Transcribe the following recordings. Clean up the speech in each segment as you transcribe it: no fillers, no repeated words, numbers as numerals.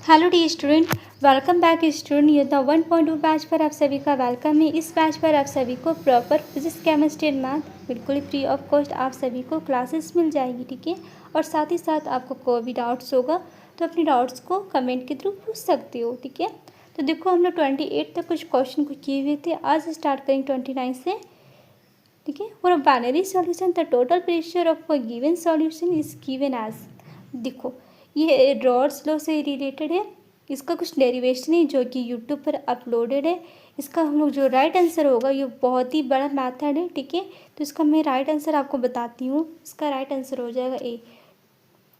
Hello dear student, welcome back student. ये the 1.2 batch पर आप सभी का वेलकम है। इस बैच पर आप सभी को proper physics chemistry and math बिल्कुल फ्री ऑफ कॉस्ट आप सभी को क्लासेस मिल जाएगी, ठीक है। और साथ ही साथ आपको कोई भी डाउट्स होगा तो अपने डाउट्स को कमेंट के थ्रू पूछ सकते हो, ठीक है। तो देखो, हम लोग 28 तक कुछ क्वेश्चन को किए हुए थे, आज स्टार्ट करेंगे 29 से, ठीक है। For a binary solution the total pressure of a given solution is given as. देखो, ये रॉल्स लॉ से रिलेटेड है। इसका कुछ डेरिवेशन है जो कि यूट्यूब पर अपलोडेड है। इसका हम लोग जो राइट आंसर होगा, ये बहुत ही बड़ा मेथड है, ठीक है। तो इसका मैं राइट आंसर आपको बताती हूँ। इसका राइट आंसर हो जाएगा A,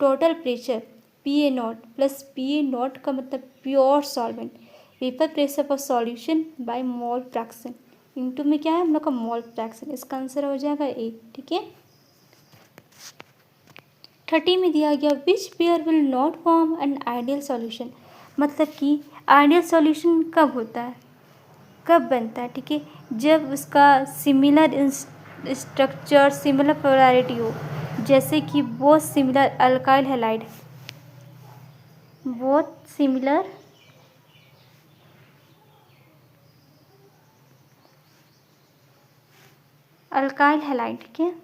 total pressure P A naught plus P A naught का मतलब pure solvent vapour pressure for solution by mole fraction into में क्या है हम लोग का मोल फ्रैक्शन। इसका आंसर हो जाएगा ए, ठीक है। 30 में दिया गया which pair will not form an ideal solution. मतलब कि आइडियल सॉल्यूशन कब होता है, कब बनता है, ठीक है, जब उसका सिमिलर स्ट्रक्चर सिमिलर पोलैरिटी हो। जैसे कि both similar alkyl halide, both similar alkyl halide, ठीक है।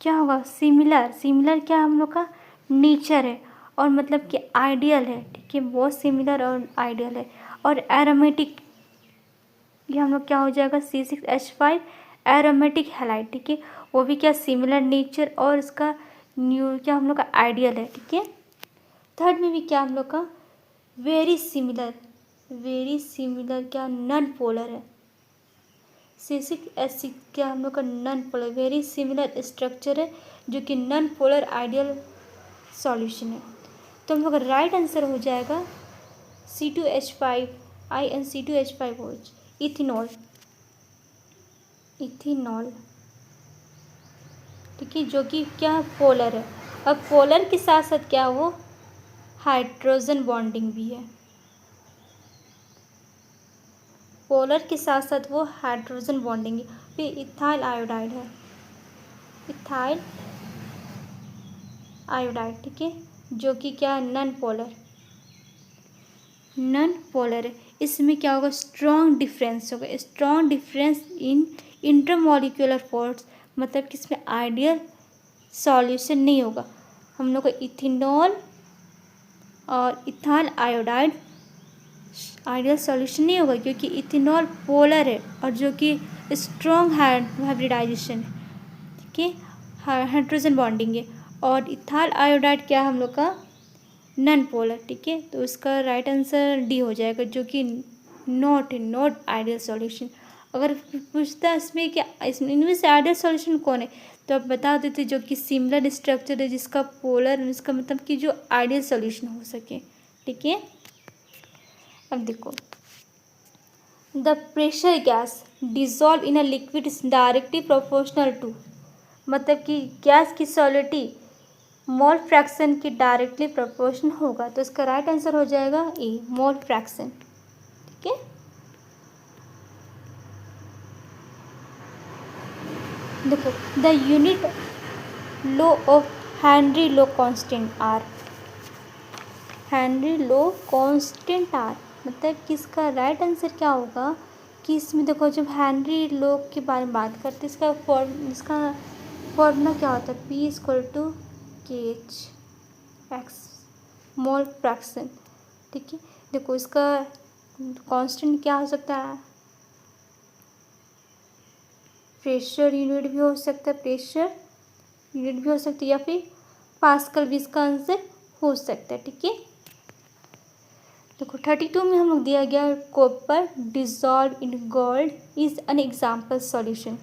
क्या होगा, सिमिलर, सिमिलर क्या हम लोग का नेचर है और मतलब कि आइडियल है, ठीक है। बहुत सिमिलर और आइडियल है। और एरोमेटिक, ये हम लोग क्या हो जाएगा C6H5 एरोमेटिक हैलाइड, ठीक है। वो भी क्या सिमिलर नेचर और इसका न्यू क्या हम लोग का आइडियल है, ठीक है। थर्ड में भी क्या हम लोग का वेरी सिमिलर, वेरी सिमिलर क्या नॉन पोलर है। C6H6 क्या हम लोग का non polar very similar structure है जो कि नॉन पोलर आइडियल सॉल्यूशन है। तो हम लोग का राइट आंसर हो जाएगा C2H5 InC2H5OH इथेनॉल, इथेनॉल, ठीक है, जो कि क्या पोलर है। अब पोलर के साथ साथ क्या वो हाइड्रोजन बॉन्डिंग भी है। पोलर के साथ साथ वो हाइड्रोजन बॉन्डिंग है। फिर इथाइल आयोडाइड है, इथाइल आयोडाइड, ठीक है, जो कि क्या नॉन पोलर, नॉन पोलर है। इसमें क्या होगा स्ट्रॉन्ग डिफरेंस होगा, strong difference in intermolecular force, मतलब कि इसमें आइडियल सॉल्यूशन नहीं होगा। हम लोग को इथेनॉल और इथाइल आयोडाइड आइडियल सॉल्यूशन नहीं होगा क्योंकि इथेनॉल पोलर है और जो कि स्ट्रॉन्ग हाइब्रिडाइजेशन है, ठीक है, हाइड्रोजन बॉन्डिंग है। और इथाइल आयोडाइड क्या हम लोग का नॉन पोलर, ठीक है। तो इसका राइट आंसर डी हो जाएगा जो कि नॉट आइडियल सॉल्यूशन। अगर पूछता है इसमें क्या इनमें से आइडियल सॉल्यूशन कौन है, तो आप बता देते जो कि सिमिलर स्ट्रक्चर है जिसका पोलर, इसका मतलब कि जो आइडियल सॉल्यूशन हो सके, ठीक है। अब देखो, the pressure gas dissolve in a liquid is directly proportional to, मतलब कि गैस की सॉलिडिटी मोल फ्रैक्शन की डायरेक्टली प्रोपोर्शन होगा। तो इसका राइट आंसर हो जाएगा ए, मोल फ्रैक्शन, ठीक है। देखो, the unit law of Henry law constant R, Henry law constant R मतलब कि इसका राइट आंसर क्या होगा कि इसमें देखो जब हेनरी लॉ के बारे में बात करते हैं इसका फॉर्मूला क्या होता है, P = KH x mole fraction, ठीक है। देखो इसका कांस्टेंट क्या हो सकता है, प्रेशर यूनिट भी हो सकता है, प्रेशर यूनिट भी हो सकती है या फिर पास्कल भी इसका आंसर हो सकता है, ठीक है। देखो 32 में हम लोग दिया गया copper dissolve in gold is an example solution.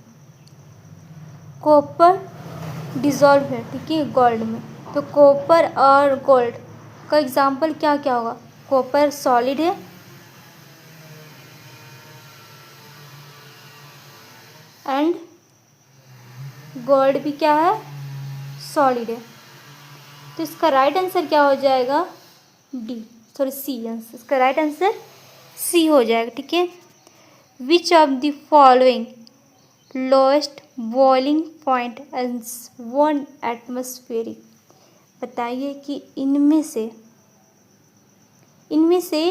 Copper dissolve है, ठीक है, गोल्ड में। तो कॉपर और गोल्ड का एग्जाम्पल क्या क्या होगा, कॉपर सॉलिड है एंड गोल्ड भी क्या है, सॉलिड है। तो इसका राइट आंसर क्या हो जाएगा, डी, सॉरी सी आंसर, इसका राइट आंसर सी हो जाएगा, ठीक है। Which of the following lowest boiling point and 1 atmospheric. बताइए कि इनमें से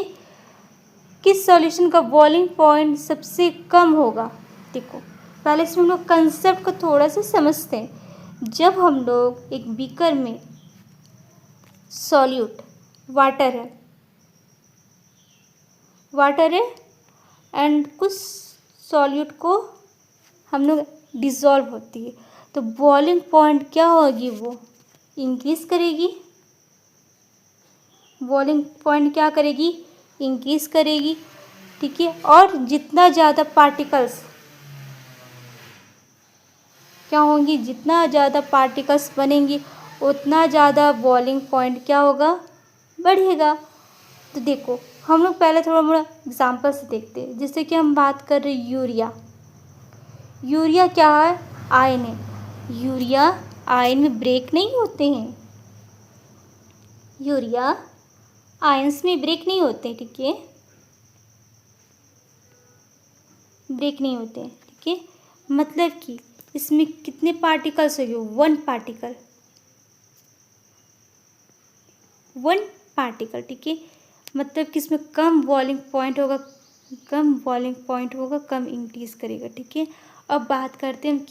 किस सॉल्यूशन का बॉइलिंग पॉइंट सबसे कम होगा। देखो पहले इसमें हम लोग कंसेप्ट को थोड़ा सा समझते हैं। जब हम लोग एक बीकर में सॉल्यूट वाटर है एंड कुछ सॉल्यूट को हम लोग डिज़ोल्व होती है, तो बॉइलिंग पॉइंट क्या होगी, वो इंक्रीज़ करेगी। बॉइलिंग पॉइंट क्या करेगी, इंक्रीज़ करेगी। ठीक है, और जितना ज़्यादा पार्टिकल्स क्या होंगी, जितना ज़्यादा पार्टिकल्स बनेंगी उतना ज़्यादा बॉइलिंग पॉइंट क्या होगा, बढ़ेगा। तो देखो हम लोग पहले थोड़ा मोड़ा एग्जाम्पल से देखते हैं। जैसे कि हम बात कर रहे यूरिया क्या है, आयन है। यूरिया आयन में ब्रेक नहीं होते हैं, यूरिया आयंस में ब्रेक नहीं होते। ठीक है, ब्रेक नहीं होते हैं। ठीक है, मतलब कि इसमें कितने पार्टिकल्स होंगे, 1 पार्टिकल। ठीक है, मतलब कि इसमें कम बॉइलिंग पॉइंट होगा, कम इंक्रीज करेगा। ठीक है, अब बात करते हैं हम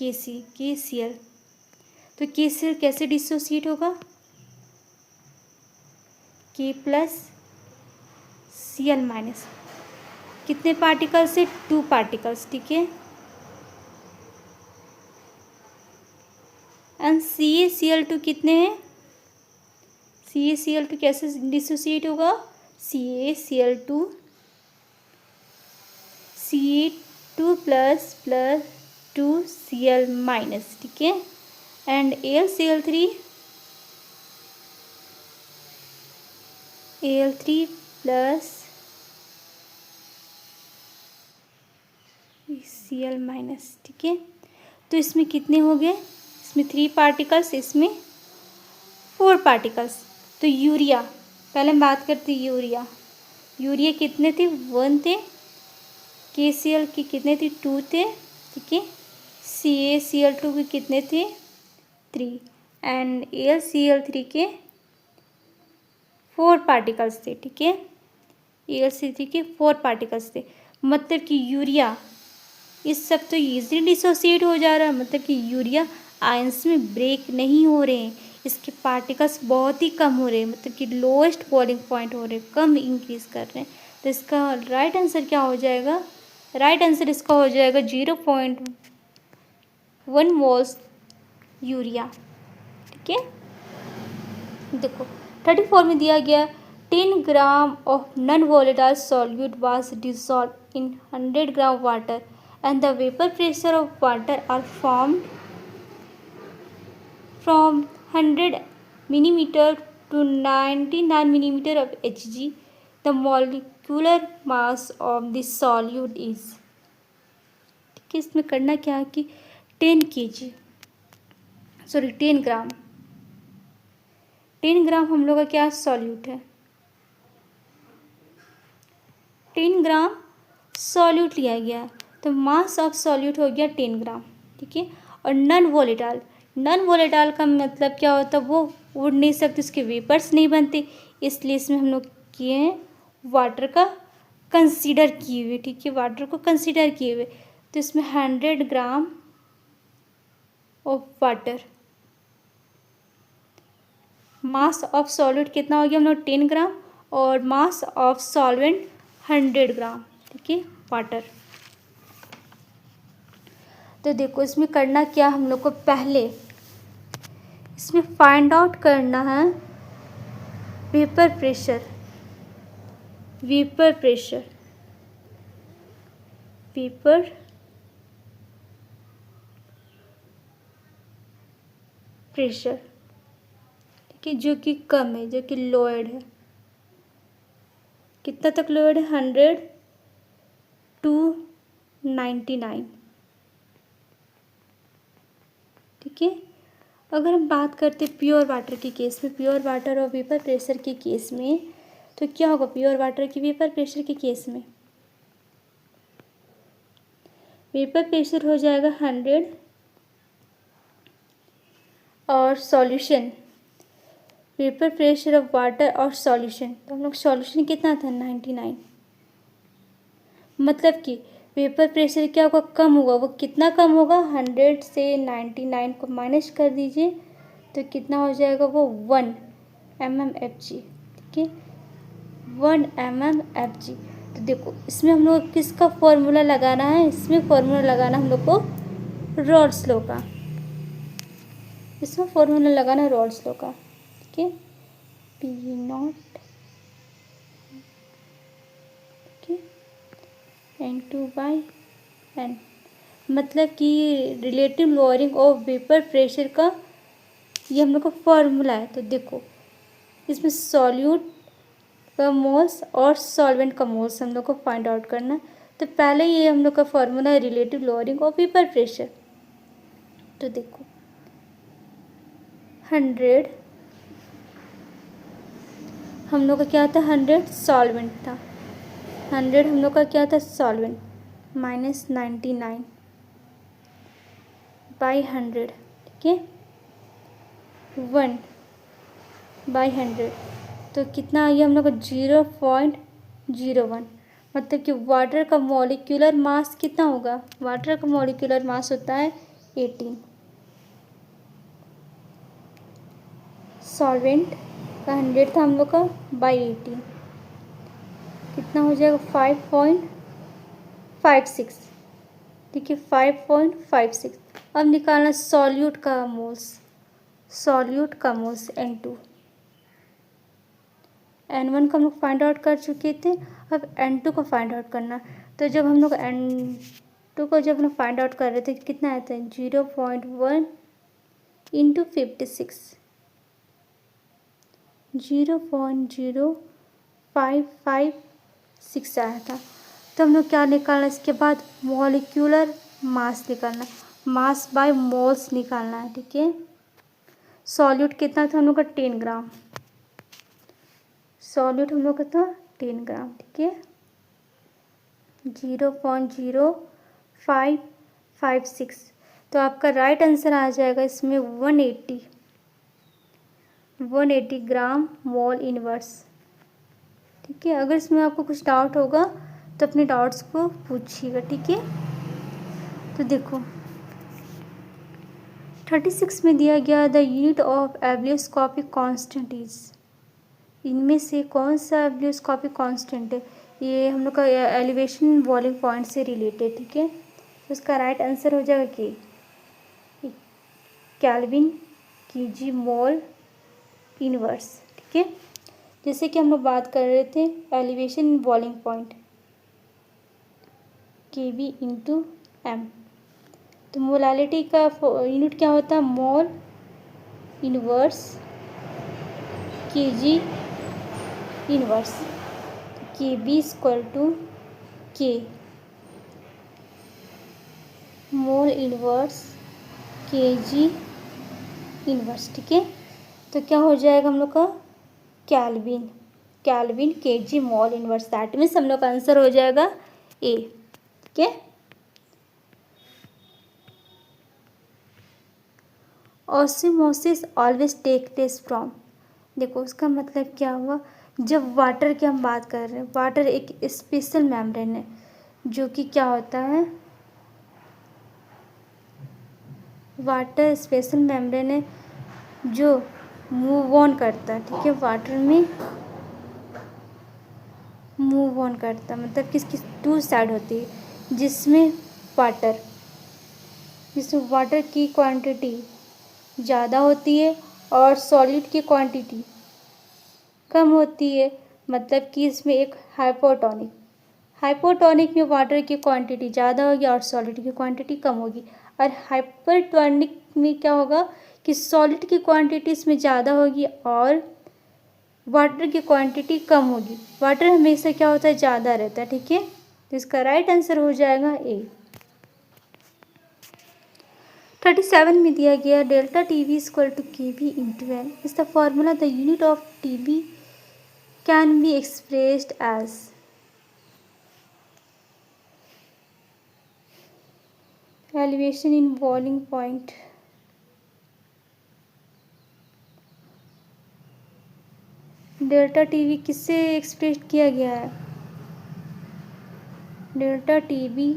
KCl। तो KCl कैसे डिसोसिएट होगा, K + Cl-। कितने पार्टिकल्स से, 2 पार्टिकल्स। ठीक है, एंड CaCl2 कितने हैं, CaCl2 कैसे डिसोसिएट होगा, CaCl2 Ce2 + 2Cl-। ठीक है, एंड AlCl3 + Cl-। ठीक है, तो इसमें कितने हो गए, इसमें 3 पार्टिकल्स, इसमें 4 पार्टिकल्स। तो यूरिया, पहले हम बात करते हैं यूरिया कितने थे, 1 थे। KCl के कितने थे, 2 थे। ठीक है, CaCl2 के कितने थे, 3, एंड AlCl3 के 4 पार्टिकल्स थे। ठीक है, AlCl3 के 4 पार्टिकल्स थे। मतलब कि यूरिया इस सब तो ईजिली डिसोसिएट हो जा रहा है, मतलब कि यूरिया आयंस में ब्रेक नहीं हो रहे हैं, इसके पार्टिकल्स बहुत ही कम हो रहे हैं, मतलब कि लोएस्ट बॉइलिंग पॉइंट हो रहे हैं, कम इंक्रीज कर रहे हैं। तो इसका राइट आंसर क्या हो जाएगा, राइट आंसर इसका हो जाएगा 0.1 मोल्स यूरिया। ठीक है, देखो 34 में दिया गया 10 gram of non volatile solute was dissolve in 100 gram water and the vapor pressure of water are formed from 100 millimeter to 99 millimeter of Hg. The molecular mass of the solute is। ठीक है, इसमें करना क्या है कि 10 ग्राम हम लोग का क्या सॉल्यूट है, 10 ग्राम सॉल्यूट लिया गया, तो मास ऑफ सॉल्यूट हो गया 10 ग्राम। ठीक है, और नॉन वोलेटाइल का मतलब क्या होता है, वो उड़ नहीं सकते, उसके वेपर्स नहीं बनते, इसलिए इसमें हम लोग किए हैं वाटर का कंसीडर किए हुए। ठीक है, वाटर को कंसीडर किए हुए, तो इसमें 100 ग्राम of water, mass of solute कितना हो गया हम लोग 10 ग्राम, और मास ऑफ सॉल्वेंट 100 ग्राम। ठीक है, वाटर। तो देखो इसमें करना क्या हम लोग को, पहले इसमें फाइंड आउट करना है वेपर प्रेशर। ठीक है, जो कि कम है, जो कि लोएड है। कितना तक लोएड है, 100 to 99। ठीक है, अगर हम बात करते प्योर वाटर के केस में, प्योर वाटर और वेपर प्रेशर के केस में, तो क्या होगा प्योर वाटर की वेपर प्रेशर के केस में, वेपर प्रेशर हो जाएगा 100 और solution, vapour pressure of water और सॉल्यूशन, तो हम लोग सॉल्यूशन कितना था 99, मतलब कि वेपर प्रेशर क्या होगा, कम होगा। वो कितना कम होगा, 100 से 99 को माइनस कर दीजिए तो कितना हो जाएगा वो 1 mmHg, ठीक है, 1 mmHg। तो देखो इसमें हम लोग किसका फॉर्मूला लगाना है, इसमें फॉर्मूला लगाना हम लोग को रॉल्स लॉ का, इसमें फॉर्मूला लगाना है रॉल्स लॉ का, ठीक है, P0, ठीक है, N2/N, मतलब कि relative lowering of vapour pressure का ये हम लोग का फॉर्मूला है। तो देखो इसमें सॉल्यूट का मोल्स और सॉल्वेंट का मोल्स हम लोग को फाइंड आउट करना है। तो पहले ये हम लोग का फॉर्मूला है relative lowering of vapour pressure. तो देखो 100 हम लोग का क्या था, 100 सॉल्वेंट था, 100 हम लोग का क्या था सॉल्वेंट, माइनस 99 बाई 100, ठीक है, 1/100, तो कितना आ गया हम लोग को 0.01, मतलब कि वाटर का मॉलिक्यूलर मास कितना होगा, वाटर का मॉलिक्यूलर मास होता है 18, सॉल्वेंट का 100 था हम लोग का बाई 18, कितना हो जाएगा 5.56, ठीक है, 5.56। अब निकालना सॉल्यूट का मोल्स, सॉल्यूट का मोल्स N2, N1 को हम लोग फाइंड आउट कर चुके थे, अब N2 को फाइंड आउट करना। तो जब हम लोग N2 को जब हम लोग फाइंड आउट कर रहे थे कितना आया था 0.1 इंटू 56, 0.0556 आया था। तो हम लोग क्या निकालना, इसके बाद मॉलिक्यूलर मास निकालना, मास बाय मोल्स निकालना है, ठीक है। सॉल्यूट कितना था हम लोग का 10 ग्राम, सॉल्यूट हम लोग का था 10 ग्राम, ठीक है, 0.0556। तो आपका राइट आंसर आ जाएगा इसमें 180 ग्राम मोल इनवर्स, ठीक है। अगर इसमें आपको कुछ डाउट होगा तो अपने डाउट्स को पूछिएगा, ठीक है। तो देखो 36 में दिया गया the unit of ebullioscopic constant is, इनमें से कौन सा एब्लियोस्कोपिक कांस्टेंट है, ये हम लोग का एलिवेशन बॉइलिंग पॉइंट से रिलेटेड, ठीक है। तो इसका राइट आंसर हो जाएगा कि केल्विन केजी मोल इनवर्स, ठीक है। जैसे कि हम लोग बात कर रहे थे elevation boiling point Kb into M, तो मोलालिटी का यूनिट क्या होता है, mole inverse Kg inverse, Kb equal to K mole inverse Kg inverse, ठीक है। तो क्या हो जाएगा हम लोग का kelvin, kelvin Kg mole inverse, that means हम लोग का आंसर हो जाएगा ए, ठीक है। Osmosis always take place from, देखो उसका मतलब क्या हुआ, जब वाटर की हम बात कर रहे हैं, वाटर एक स्पेशल मेम्ब्रेन है जो कि क्या होता है, वाटर स्पेशल मेम्ब्रेन है जो मूव ऑन करता है, ठीक है, वाटर में मूव ऑन करता है, मतलब किसकी 2 साइड होती है, जिसमें वाटर की क्वांटिटी ज़्यादा होती है और सॉलिड की क्वांटिटी कम होती है, मतलब कि इसमें एक हाइपोटोनिक में वाटर की क्वांटिटी ज़्यादा होगी और सॉलिड की क्वांटिटी कम होगी, और हाइपरटोनिक में क्या होगा कि सॉलिड की क्वांटिटी इसमें ज़्यादा होगी और वाटर की क्वांटिटी कम होगी, वाटर हमेशा क्या होता है ज़्यादा रहता है, ठीक है। तो इसका राइट आंसर हो जाएगा ए। 37 में दिया गया delta Tb equal to Kb into N is the formula the unit of Tb can be expressed as, elevation in boiling point, delta Tb किससे एक्सप्रेस किया गया है? डेल्टा टीवी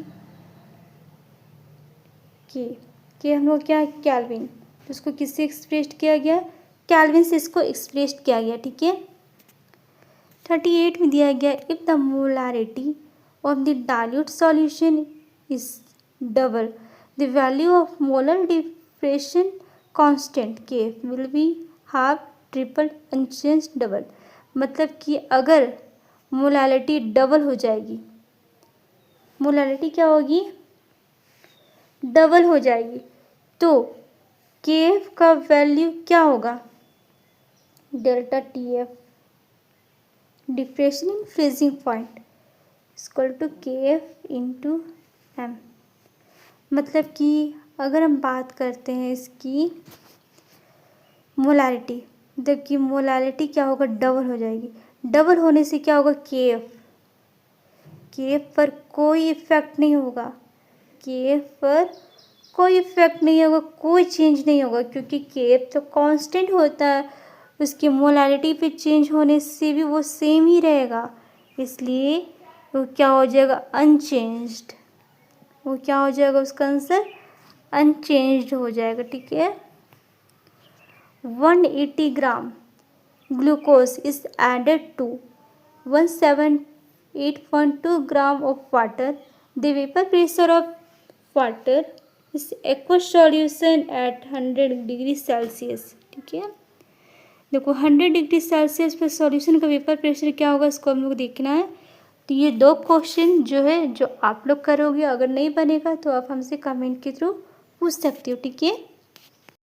के हम लोग क्या है केल्विन, तो इसको किससे एक्सप्रेस किया गया? केल्विन से इसको एक्सप्रेस किया गया। ठीक है। 38 में दिया गया if the molarity of the dilute solution is double the value of molar depression constant K will be half triple unchanged double. मतलब कि अगर मोलारिटी डबल हो जाएगी, मोलारिटी क्या होगी? डबल हो जाएगी, तो केएफ का वैल्यू क्या होगा? Delta TF depression in freezing point equal to KF into M. मतलब कि अगर हम बात करते हैं इसकी मोलारिटी, जबकि मोलारिटी क्या होगा? डबल हो जाएगी। डबल होने से क्या होगा? केएफ पर कोई इफेक्ट नहीं होगा, केएफ पर कोई इफेक्ट नहीं होगा, कोई चेंज नहीं होगा, क्योंकि केएफ तो कांस्टेंट होता है, उसकी मोलारिटी पे चेंज होने से भी वो सेम ही रहेगा, इसलिए वो क्या हो जाएगा? अनचेंज्ड। वो क्या हो जाएगा? उसका आंसर अनचेंज्ड हो जाएगा। ठीक है। 180 gram glucose is added to 178.2 gram of water. The vapour pressure of water is aqueous solution at 100 degree Celsius. ठीक है। देखो 100 डिग्री सेल्सियस पर सॉल्यूशन का वेपर प्रेशर क्या होगा, इसको हम लोग देखना है। तो ये दो क्वेश्चन जो है जो आप लोग करोगे, अगर नहीं बनेगा तो आप हमसे कमेंट के थ्रू पूछ सकते हो। ठीक है।